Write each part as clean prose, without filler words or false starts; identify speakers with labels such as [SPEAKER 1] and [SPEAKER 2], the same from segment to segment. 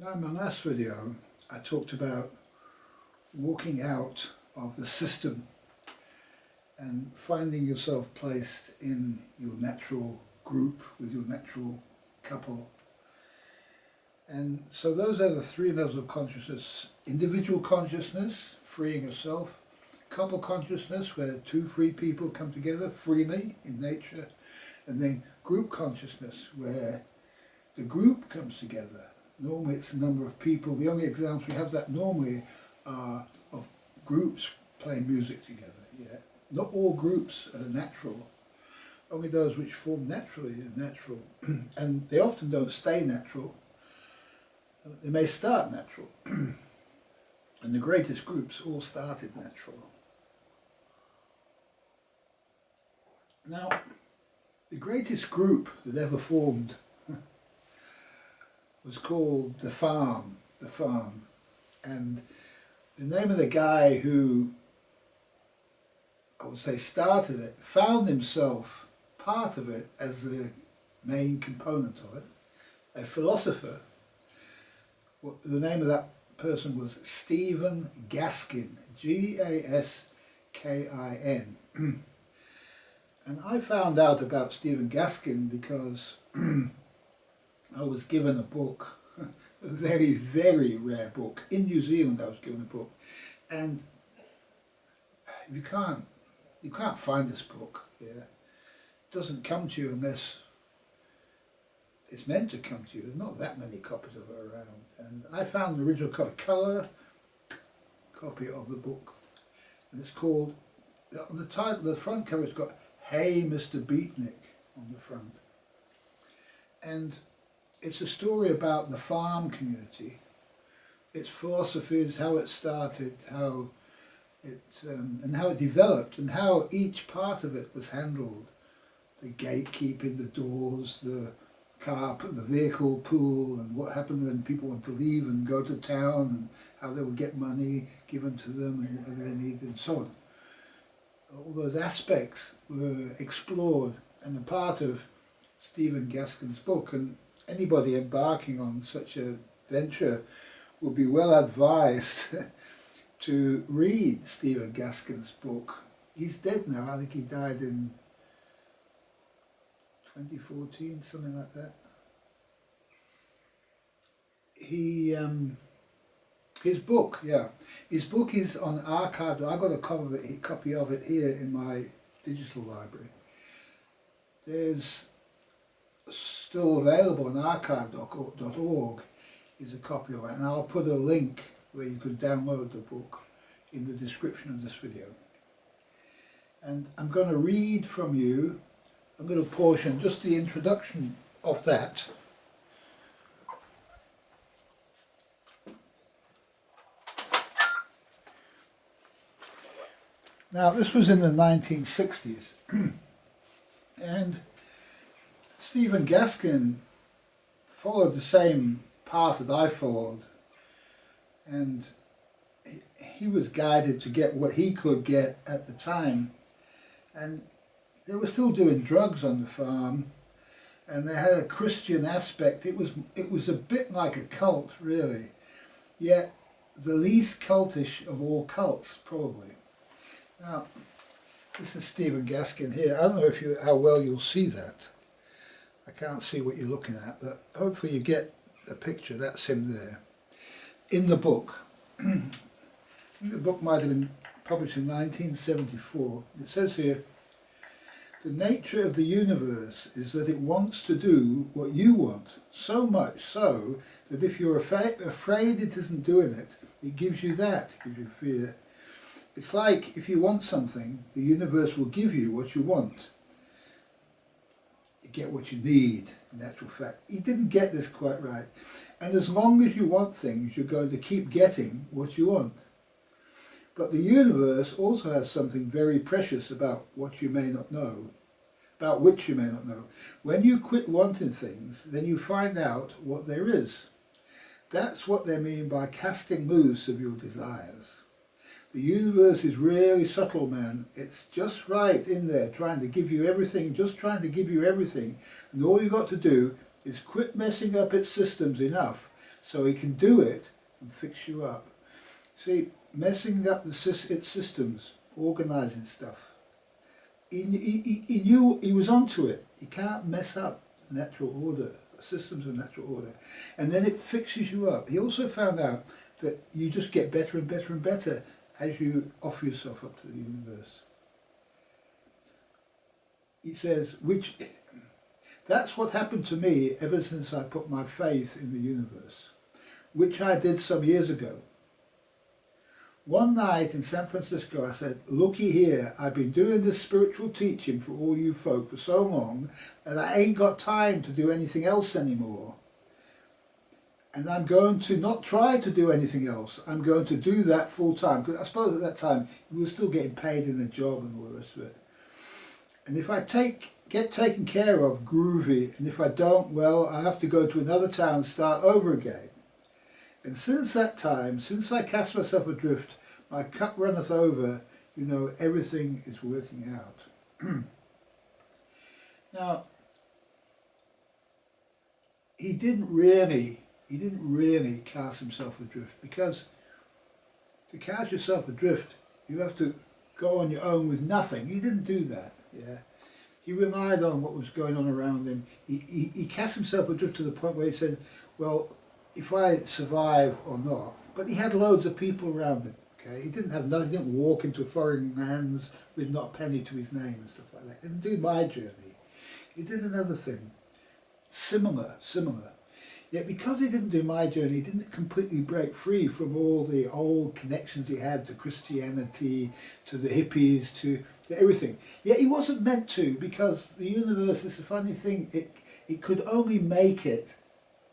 [SPEAKER 1] Now in my last video I talked about walking out of the system and finding yourself placed in your natural group with your natural couple. And so those are the three levels of consciousness: individual consciousness, freeing yourself; couple consciousness, where two free people come together freely in nature; and then group consciousness, where the group comes together. Normally it's a number of people. The only examples we have that normally are of groups playing music together. Yeah. Not all groups are natural. Only those which form naturally are natural. And they often don't stay natural. They may start natural. And the greatest groups all started natural. Now, the greatest group that ever formed was called the Farm. And the name of the guy who, I would say, started it, found himself part of it as the main component of it, a philosopher. Well, the name of that person was Stephen Gaskin, G-A-S-K-I-N. And I found out about Stephen Gaskin because I was given a book, a very, very rare book. In New Zealand I was given a book, and you can't find this book here. It doesn't come to you unless it's meant to come to you. There's not that many copies of it around. And I found the original colour copy of the book, and it's called, on the title, the front cover, it's got "Hey Mr. Beatnik" on the front. And it's a story about the farm community, its philosophies, how it started, how it and how it developed, and how each part of it was handled. The gatekeeping, the doors, the the vehicle pool, and what happened when people want to leave and go to town, and how they would get money given to them and whatever they needed, and so on. All those aspects were explored and a part of Stephen Gaskin's book, and anybody embarking on such a venture would be well advised to read Stephen Gaskin's book. He's dead now. I think he died in 2014, something like that. His book is on archive. I've got a copy of it here in my digital library. There's still available on archive.org is a copy of it, and I'll put a link where you can download the book in the description of this video. And I'm going to read from you a little portion, just the introduction of that. Now, this was in the 1960s, and Stephen Gaskin followed the same path that I followed, and he was guided to get what he could get at the time. And they were still doing drugs on the farm, and they had a Christian aspect. It was a bit like a cult, really, yet the least cultish of all cults, probably. Now, this is Stephen Gaskin here. I don't know how well you'll see that. I can't see what you're looking at, but hopefully you get the picture. That's him there. In the book. The book might have been published in 1974. It says here, "The nature of the universe is that it wants to do what you want, so much so that if you're afraid it isn't doing it, it gives you that, it gives you fear. It's like if you want something, the universe will give you what you want. You get what you need, in actual fact." He didn't get this quite right. "And as long as you want things, you're going to keep getting what you want. But the universe also has something very precious about which you may not know. When you quit wanting things, then you find out what there is. That's what they mean by casting loose of your desires. The universe is really subtle, man. It's just right in there, trying to give you everything, and all you got to do is quit messing up its systems enough so he can do it and fix you up. See, messing up its systems, organising stuff. He knew, he was onto it. You can't mess up natural order, systems of natural order. And then it fixes you up. He also found out that you just get better and better and better as you offer yourself up to the universe. He says, that's what happened to me ever since I put my faith in the universe, which I did some years ago. One night in San Francisco I said, looky here, I've been doing this spiritual teaching for all you folk for so long that I ain't got time to do anything else anymore. And I'm going to not try to do anything else. I'm going to do that full time. Because I suppose at that time we were still getting paid in a job and all the rest of it. And if I get taken care of, groovy, and if I don't, well, I have to go to another town and start over again. And since that time, since I cast myself adrift, my cup runneth over, you know, everything is working out. Now, he didn't really cast himself adrift, because to cast yourself adrift, you have to go on your own with nothing. He didn't do that, yeah. He relied on what was going on around him. He cast himself adrift to the point where he said, well, if I survive or not, but he had loads of people around him, okay? He didn't have nothing, he didn't walk into foreign lands with not a penny to his name and stuff like that. He didn't do my journey. He did another thing, similar. Yet because he didn't do my journey, he didn't completely break free from all the old connections he had to Christianity, to the hippies, to everything. Yet he wasn't meant to, because the universe is a funny thing. It could only make it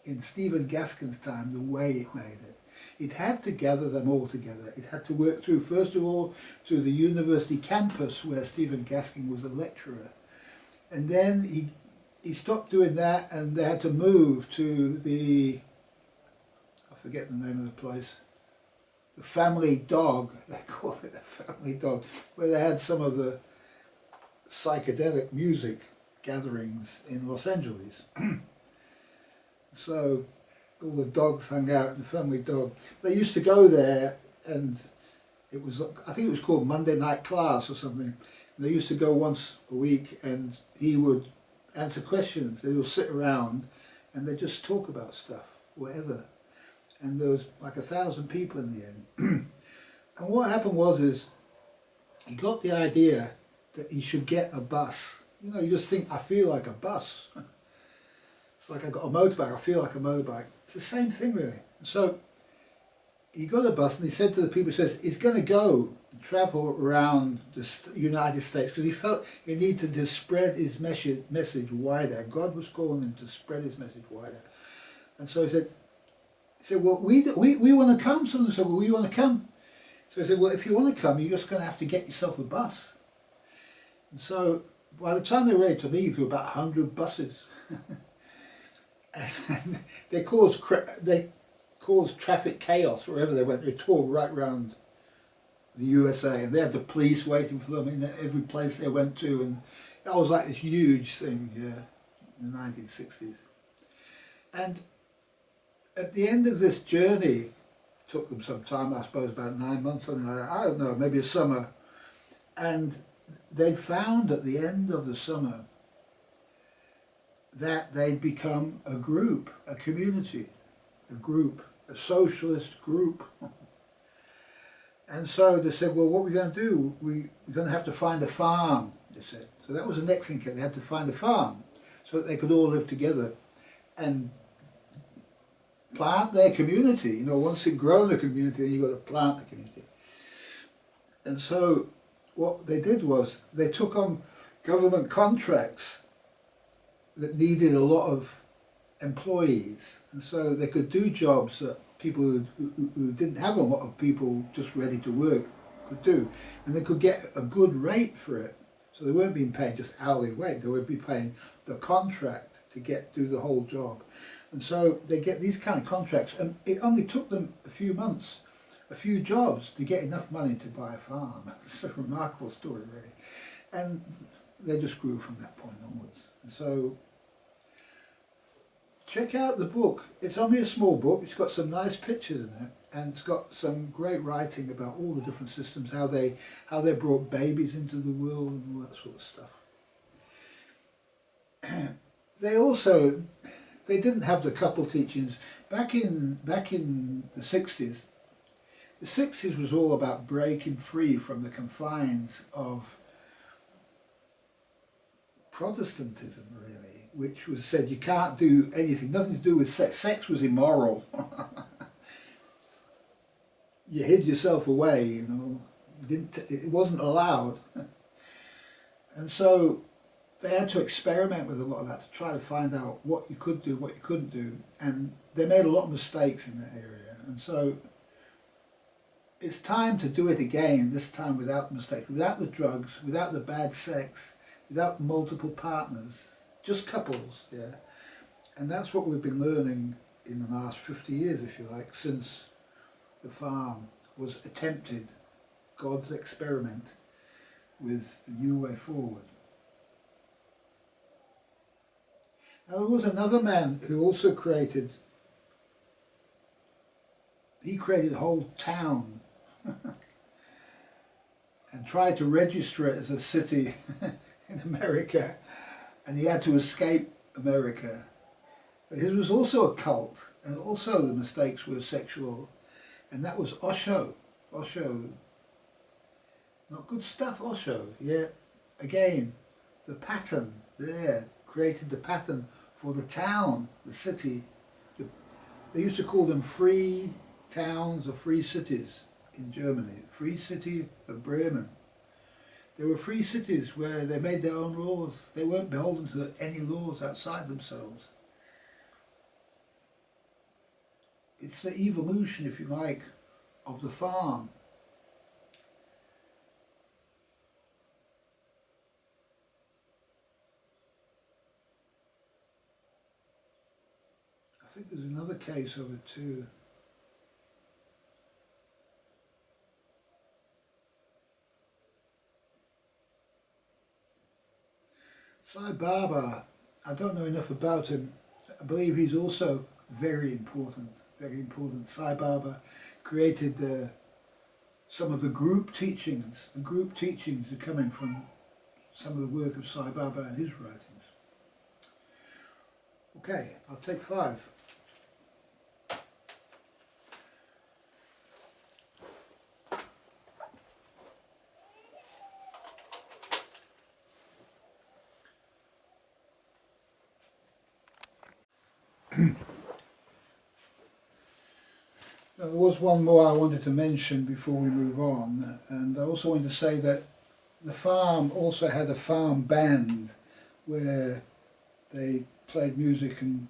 [SPEAKER 1] in Stephen Gaskin's time the way it made it. It had to gather them all together. It had to work through, first of all, to the university campus where Stephen Gaskin was a lecturer. And then he stopped doing that, and they had to move to the, I forget the name of the place, the Family Dog, they call it the Family Dog, where they had some of the psychedelic music gatherings in Los Angeles. So all the dogs hung out in the Family Dog. They used to go there, and it was, I think it was called Monday Night Class or something. And they used to go once a week, and he would answer questions. They would sit around and they just talk about stuff, whatever. And there was like 1,000 people in the end. And what happened was he got the idea that he should get a bus. You know, you just think, I feel like a bus. It's like I got a motorbike, I feel like a motorbike. It's the same thing really. So he got a bus, and he said to the people, he says, he's going to go and travel around the United States, because he felt he needed to spread his message wider. God was calling him to spread his message wider. And so he said, well, we want to come. Someone said, well, we want to come. So he said, well, if you want to come, you're just going to have to get yourself a bus. And so by the time they were ready to leave, there were about 100 buses. And they caused traffic chaos wherever they went. They tore right around the USA, and they had the police waiting for them in every place they went to, and that was like this huge thing, yeah, in the 1960s. And at the end of this journey, it took them some time, I suppose about 9 months, something like that, I don't know, maybe a summer, and they found at the end of the summer that they'd become a group, a community, a socialist group. And so they said, well, what are we going to do? We're going to have to find a farm, they said. So that was the next thing, they had to find a farm so that they could all live together and plant their community. You know, once they'd grown the community, then you've got to plant the community. And so what they did was they took on government contracts that needed a lot of employees, and so they could do jobs that people who didn't have a lot of people just ready to work could do, and they could get a good rate for it. So they weren't being paid just hourly rate, they would be paying the contract to do the whole job. And so they get these kind of contracts, and it only took them a few months, a few jobs to get enough money to buy a farm. It's a remarkable story really. And they just grew from that point onwards. And so check out the book. It's only a small book. It's got some nice pictures in it, and it's got some great writing about all the different systems, how they brought babies into the world and all that sort of stuff. They didn't have the couple teachings back in the 60s. The 60s was all about breaking free from the confines of Protestantism, really, which was said you can't do anything, nothing to do with sex. Sex was immoral. You hid yourself away, you know. It wasn't allowed. And so they had to experiment with a lot of that to try to find out what you could do, what you couldn't do, and they made a lot of mistakes in that area. And so it's time to do it again, this time without the mistakes, without the drugs, without the bad sex, without multiple partners, just couples, yeah. And that's what we've been learning in the last 50 years, if you like, since the farm was attempted, God's experiment with the new way forward. Now there was another man who also created a whole town and tried to register it as a city in America, and he had to escape America. But his was also a cult, and also the mistakes were sexual, and that was Osho. Osho, not good stuff, Osho. Yeah, again, the pattern there, created the pattern for the town, the city. They used to call them free towns or free cities in Germany. Free city of Bremen. They were free cities where they made their own laws. They weren't beholden to any laws outside themselves. It's the evolution, if you like, of the farm. I think there's another case of it too. Sai Baba, I don't know enough about him. I believe he's also very important, very important. Sai Baba created some of the group teachings. The group teachings are coming from some of the work of Sai Baba and his writings. Okay, I'll take 5. Now, there was one more I wanted to mention before we move on, and I also wanted to say that the farm also had a farm band where they played music and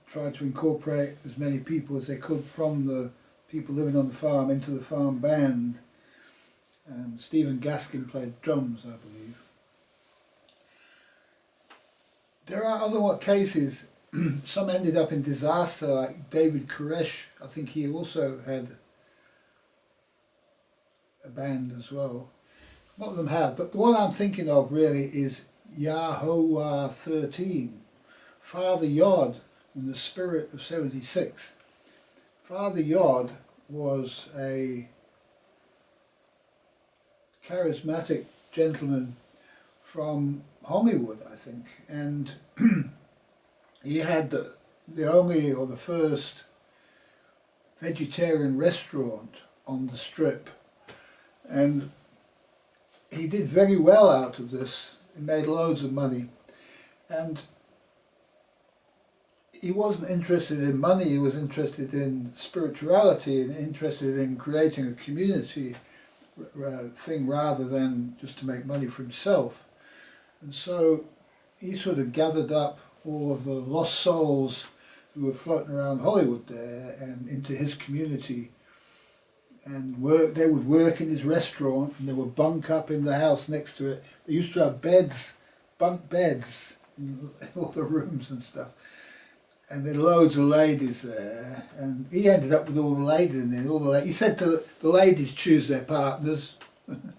[SPEAKER 1] tried to incorporate as many people as they could from the people living on the farm into the farm band. Stephen Gaskin played drums, I believe. There are other cases. Some ended up in disaster, like David Koresh. I think he also had a band as well. A lot of them have, but the one I'm thinking of really is YaHoWha 13. Father Yod in the Spirit of 76. Father Yod was a charismatic gentleman from Hollywood, I think, and he had the only or the first vegetarian restaurant on the Strip, and he did very well out of this. He made loads of money, and he wasn't interested in money. He was interested in spirituality and interested in creating a community thing rather than just to make money for himself. And so he sort of gathered up all of the lost souls who were floating around Hollywood there and into his community, and they would work in his restaurant, and they would bunk up in the house next to it. They used to have beds, bunk beds in all the rooms and stuff, and there were loads of ladies there, and he ended up with all the ladies in there. He said to the ladies choose their partners and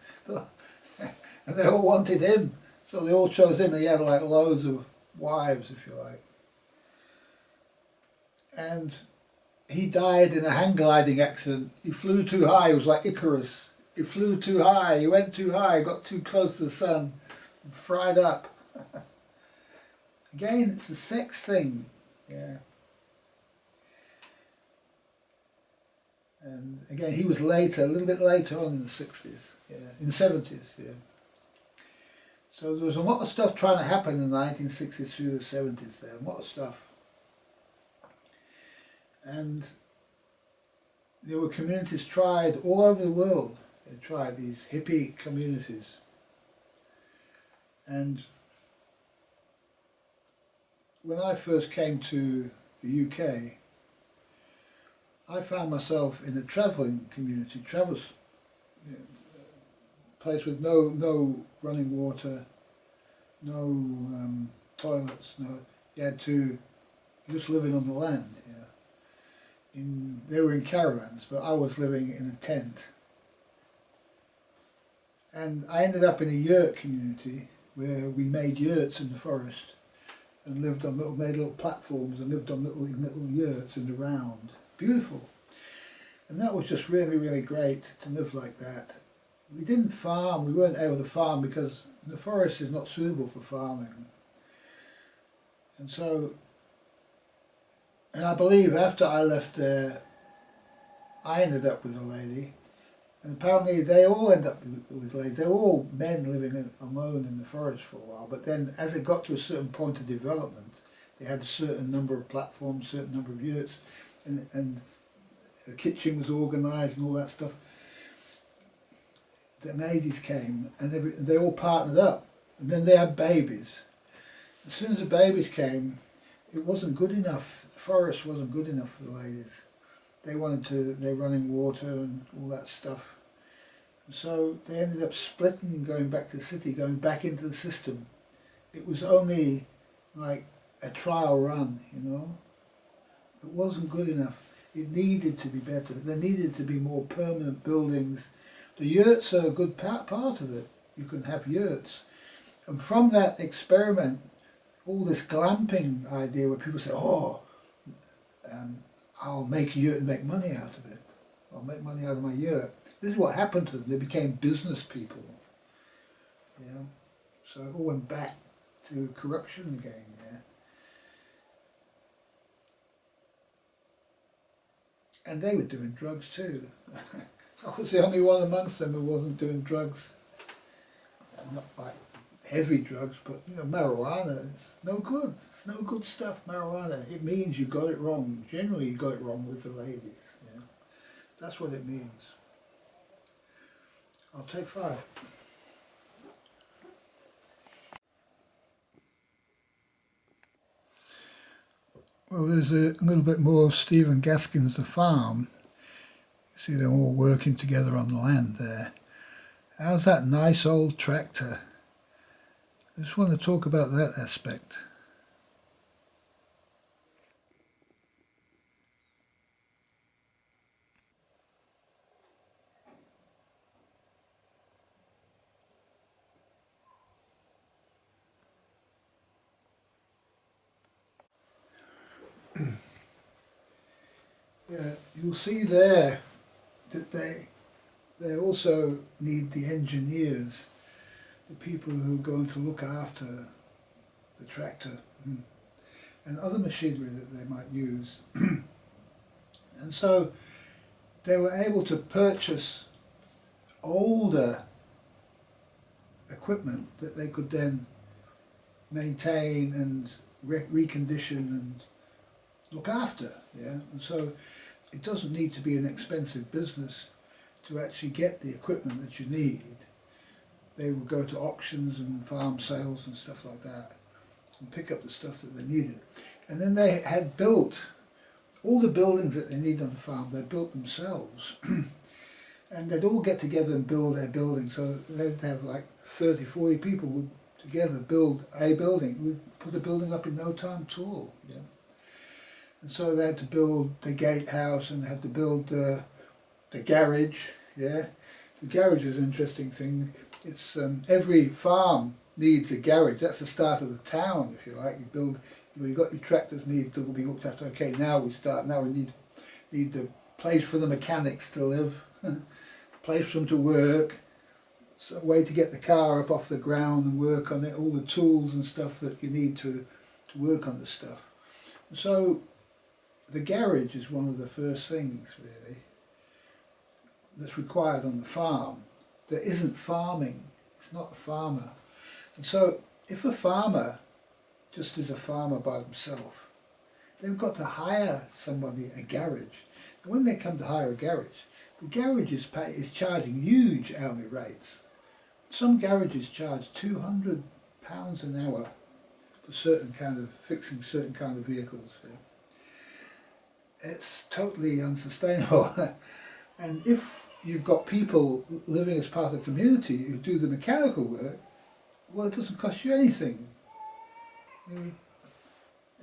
[SPEAKER 1] they all wanted him, so they all chose him, and he had like loads of wives, if you like. and he died in a hang gliding accident. He flew too high. He was like Icarus. He flew too high. He went too high. Got too close to the sun, and fried up. Again, it's the sex thing. Yeah. And again, he was later, a little bit later on in the 60s, yeah, in the 70s, yeah. So there was a lot of stuff trying to happen in the 1960s through the 70s there, a lot of stuff. And there were communities tried all over the world. They tried these hippie communities. And when I first came to the UK, I found myself in a travelling community, place with no running water, no toilets, you had to just living on the land. Yeah. They were in caravans, but I was living in a tent. And I ended up in a yurt community where we made yurts in the forest and lived on made little platforms and lived on little yurts in the round. Beautiful. And that was just really, really great to live like that. We didn't farm, we weren't able to farm because the forest is not suitable for farming. And so, and I believe after I left there, I ended up with a lady, and apparently they all end up with ladies. They were all men living alone in the forest for a while, but then as it got to a certain point of development, they had a certain number of platforms, a certain number of yurts, and the kitchen was organised and all that stuff. The ladies came and they all partnered up, and then they had babies. As soon as the babies came, it wasn't good enough. The forest wasn't good enough for the ladies. They wanted their running water and all that stuff. And so they ended up splitting and going back to the city, going back into the system. It was only like a trial run, you know. It wasn't good enough. It needed to be better. There needed to be more permanent buildings. The yurts are a good part of it. You can have yurts. And from that experiment, all this glamping idea where people say, I'll make a yurt and make money out of it. I'll make money out of my yurt. This is what happened to them. They became business people. Yeah. So it all went back to corruption again, yeah. And they were doing drugs too. I was the only one amongst them who wasn't doing drugs. Not like heavy drugs, but marijuana is no good. It's no good stuff, marijuana. It means you got it wrong. Generally you got it wrong with the ladies. Yeah? That's what it means. I'll take 5. Well, there's a little bit more of Stephen Gaskin's The Farm. You see them all working together on the land there. How's that nice old tractor? I just want to talk about that aspect. Yeah, you'll see there that they also need the engineers, the people who are going to look after the tractor and other machinery that they might use. And so they were able to purchase older equipment that they could then maintain and recondition and look after. Yeah, and so it doesn't need to be an expensive business to actually get the equipment that you need. They would go to auctions and farm sales and stuff like that and pick up the stuff that they needed. And then they had built all the buildings that they need on the farm. They built themselves. And they'd all get together and build their building. So they'd have like 30, 40 people would together build a building. We'd put the building up in no time at all. Yeah. And so they had to build the gatehouse and had to build the garage. Yeah, the garage is an interesting thing. It's every farm needs a garage. That's the start of the town, if you like. You You've got your tractors need to be looked after. Okay, now we start. Now we need the place for the mechanics to live, place for them to work, so a way to get the car up off the ground and work on it, all the tools and stuff that you need to work on the stuff. So the garage is one of the first things really that's required on the farm. There isn't farming, it's not a farmer. And so if a farmer just is a farmer by themselves, they've got to hire somebody, a garage. And when they come to hire a garage, the garage is charging huge hourly rates. Some garages charge £200 an hour for fixing certain kind of vehicles. It's totally unsustainable. And if you've got people living as part of the community who do the mechanical work, well, it doesn't cost you anything.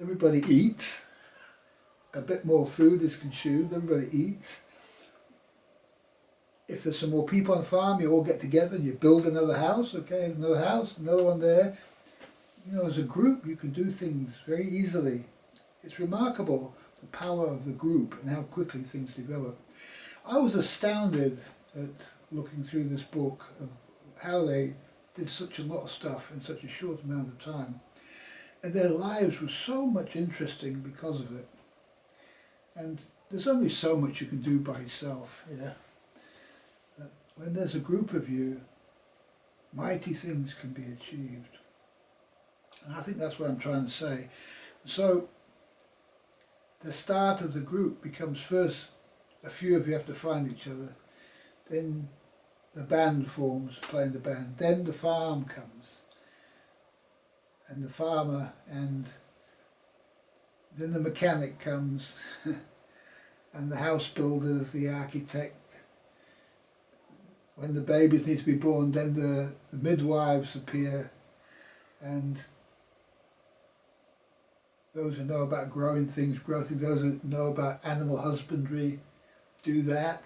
[SPEAKER 1] Everybody eats, a bit more food is consumed, everybody eats. If there's some more people on the farm, you all get together and you build another house, okay, another house, another one there. You know, as a group you can do things very easily. It's remarkable the power of the group and how quickly things develop. I was astounded at looking through this book of how they did such a lot of stuff in such a short amount of time. And their lives were so much interesting because of it. And there's only so much you can do by yourself. Yeah. When there's a group of you, mighty things can be achieved. And I think that's what I'm trying to say. So the start of the group becomes first a few of you have to find each other, then the band forms, playing the band, then the farm comes, and the farmer, and then the mechanic comes, and the house builder, the architect. When the babies need to be born, then the midwives appear, and those who know about growing things, those who know about animal husbandry, do that.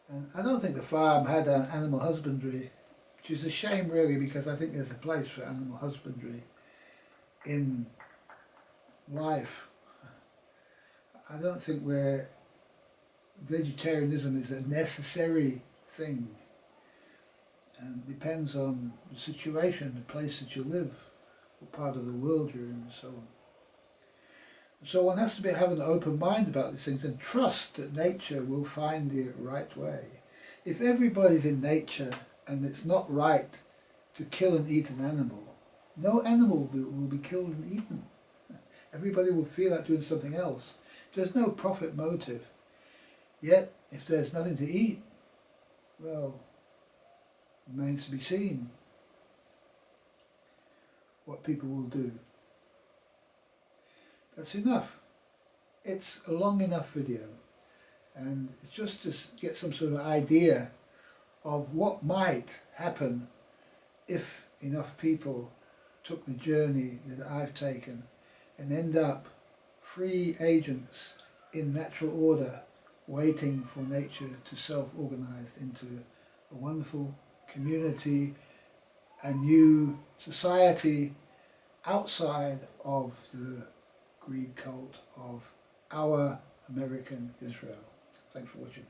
[SPEAKER 1] And I don't think the farm had an animal husbandry, which is a shame really, because I think there's a place for animal husbandry in life. I don't think vegetarianism is a necessary thing, and depends on the situation, the place that you live, what part of the world you're in, and so on. So one has to have an open mind about these things and trust that nature will find the right way. If everybody's in nature and it's not right to kill and eat an animal, no animal will be killed and eaten. Everybody will feel like doing something else. There's no profit motive. Yet, if there's nothing to eat, well, it remains to be seen what people will do. That's enough. It's a long enough video, and it's just to get some sort of idea of what might happen if enough people took the journey that I've taken and end up free agents in natural order, waiting for nature to self-organize into a wonderful community, a new society outside of the greed cult of our American Israel. Thanks for watching.